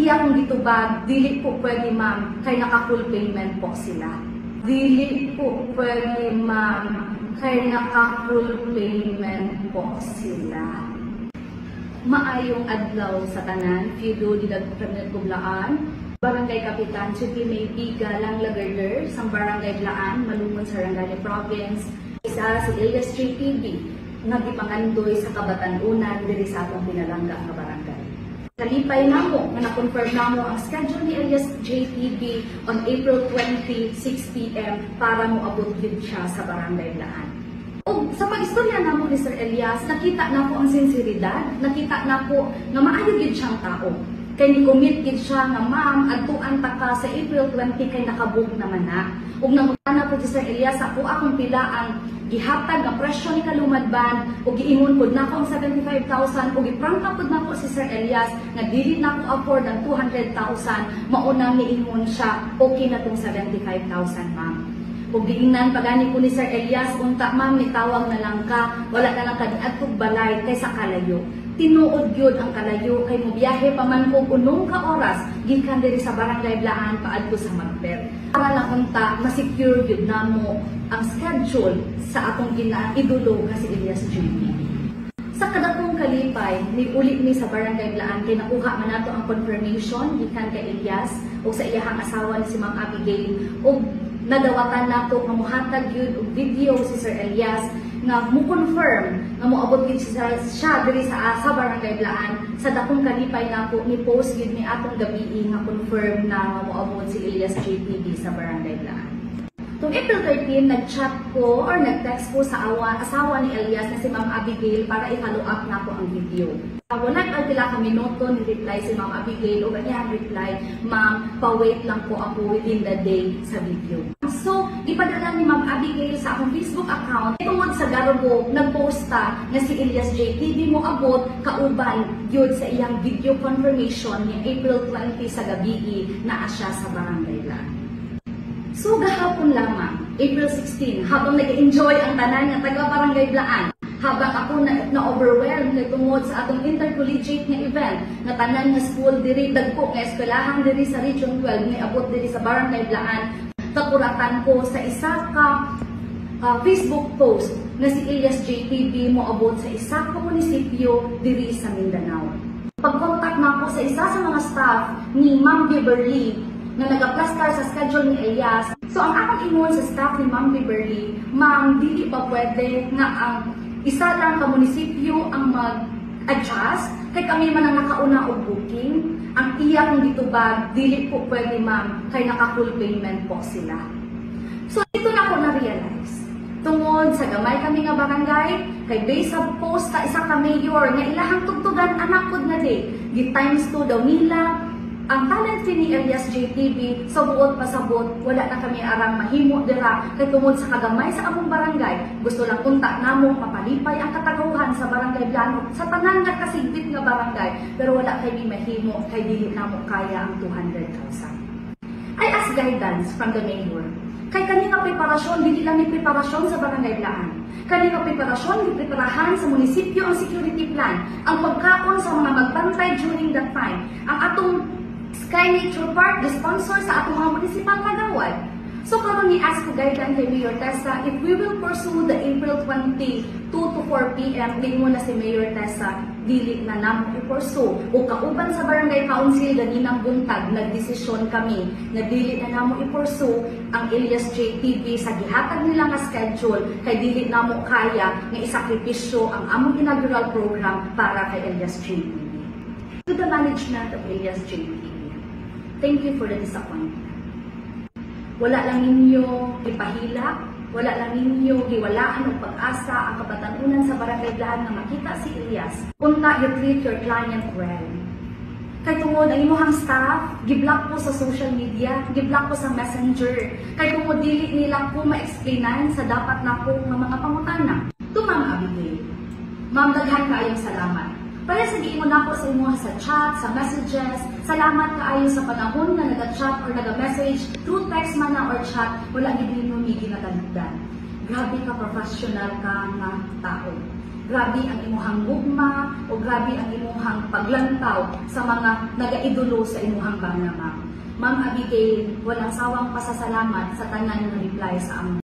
iya kung gitubag, dili po pwede ma'am, kay naka-full payment po sila. Dili po pwede ma'am, kay naka-full payment po sila. Maayong adlaw sa tanan, Fido Didag Premier Kublaan, Barangay Kapitan Suki Maybiga Lang Lagarder, sang Barangay Blaan, Malungon sa Rangani Province, isa si Elias JTB, nagipangandoy sa Kabatanunan diri sa atong pinalangga nga barangay. Kalipay namo nga na-confirm namo ang schedule ni Elias JTB on April 20, 6 p.m. para moabot gid siya sa Barangay Blaan. O sa pag-istorya namo ni Sir Elias, nakita na po ang sinseridad, nakita na po nga maayo gid siyang tao. Kay ni-commit gid siya nga ma'am, adtuan ta ka sa April 20 kay nakabook naman na. Ug nangutana po si Sir Elias ako akong pila ang gihatag nga presyo ni Kalumadban ug giingon pud nako ang 75,000 ug giprangka pud nako si Sir Elias nga dili nako afford ang 200,000 mao nang niingon siya okay na tong 75,000 ma'am. Ug giingnan pagani ko ni Sir Elias unta ma'am nitawag na lang ka wala na lang kaniadtog balay kaysa kalayo. Tinuod gyud ang kalayo kay mobiyahe pa man ko unong ka oras gikan diri sa Barangay Blaan paadto sa Magpet. Para lang unta ma-secure gyud namo ang schedule sa atong ginaidolo nga si Elias JTB. Sa kadakong kalipay ni uli ni sa Barangay Blaan kay nakuha man nato ang confirmation gikan kay Elias o sa iyahang asawa ni si Ma'am Abigail ug nadawatan nato nga mohatag gyud og video si Sir Elias nga mo-confirm nga moabot gid siya diri sa Barangay Blaan. Sa dakong kalipay nako ni post gid ni atong gabi nga confirm na nga moabot si Elias JTB sa Barangay Blaan. Tung April 13, nag-chat ko or nag-text ko sa asawa ni Elias na si Ma'am Abigail para i-follow up na ko ang video. Wala pila ka minuto ni reply si Ma'am Abigail o ganyan reply, ma'am, pa-wait lang po ako within the day sa video. So, ipadala ni Ma'am Abigail sa akong Facebook account. Tungod sa Garubo, nag-posta na si Elias JTB mo abot kauban yun sa iyang video confirmation ni April 20 sa gabi na asya sa Barangay Blaan. So, gahapon lamang, April 16, habang nag-enjoy ang tanan ng taga-Barangay Blaan, habang ako na-overwhelmed na tungod sa atong intercollegiate nga event, na tanan nga school diri, dagko nga eskwelahan diri sa Region 12, nga abot diri sa Barangay Blaan, kakuratan ko sa isa ka Facebook post na si Elias JTB mo abot sa isa ka munisipyo diri sa Mindanao. Pag-contact na ako sa isa sa mga staff ni Ma'am Beverly, na nag-plastar sa schedule ni Elias. So, ang akong ingon sa staff ni Ma'am Beverly, ma'am, dili ba pwede nga ang isa lang ka munisipyo ang mag-adjust? Kay kami man ang nakauna og booking, ang iya kung gitubag, dili po pwede ma'am, kay naka-full payment po sila. So, ito na ako na-realize. Tungod sa gamay kami nga barangay, kay based sa post sa isa ka mayor, nga ilahang tugtugan anak pod na di, times 2 daw nila, ang talent fee ni Elias JTB sa buot pasabot, wala na kami arang mahimo dira kay tungod sa kagamay sa among barangay. Gusto lang unta namong mapalipay ang katagahuhan sa Barangay Blaan sa tanan nga kasigbit nga barangay, pero wala kay mahimo kay dili namo kaya ang 200,000. I ask guidance from the mayor. Kay kanina preparasyon, dili lang ni preparasyon sa Barangay Blaan. Kanina preparasyon, preparahan sa munisipyo ang security plan, ang pagkaon sa mga magbantay during that time, ang atong Sky Nature Park, the sponsor sa atong mga municipal kagawad. So karon ni-ask ko guidance kay Mayor Tessa, if we will pursue the April 20, 2 to 4 p.m., din mo na si Mayor Tessa, dili na namo i-pursue. O kauban sa Barangay Council, ganinang buntag, nagdesisyon kami na dili na namo i-pursue ang Elias JTB sa gihatag nila nga schedule, kay dili namo kaya nga isakripisyo ang among inaugural program para kay Elias JTB. To the management of Elias JTB, thank you for the disappointment. Wala lang ninyo ipahilak, wala lang ninyo giwalaan ng pag-asa ang kabatanunan sa Barangay Blaan na makita si Elias. Unta, you treat your client well. Kay tungod ang imuhang staff, giblock po sa social media, giblock po sa messenger. Kay tungod dili nila po ma-explainan sa dapat na po nga mga pangutana. To Ma'am Abigail, ma'am, daghan kaayong salamat. Para sa giingon ako sa imo sa chat, sa messages, salamat kaayo sa panahon na nag-chat or nag-message through text man na or chat, wala gid ninyo mi ginatanugdan. Grabe ka, professional ka nga tao. grabe ang imuhang gugma o grabe ang imuhang paglantaw sa mga nagaidolo sa imuhang bana, ma'am. Ma'am Abigail, walang sawang pasasalamat sa tanan ng reply sa among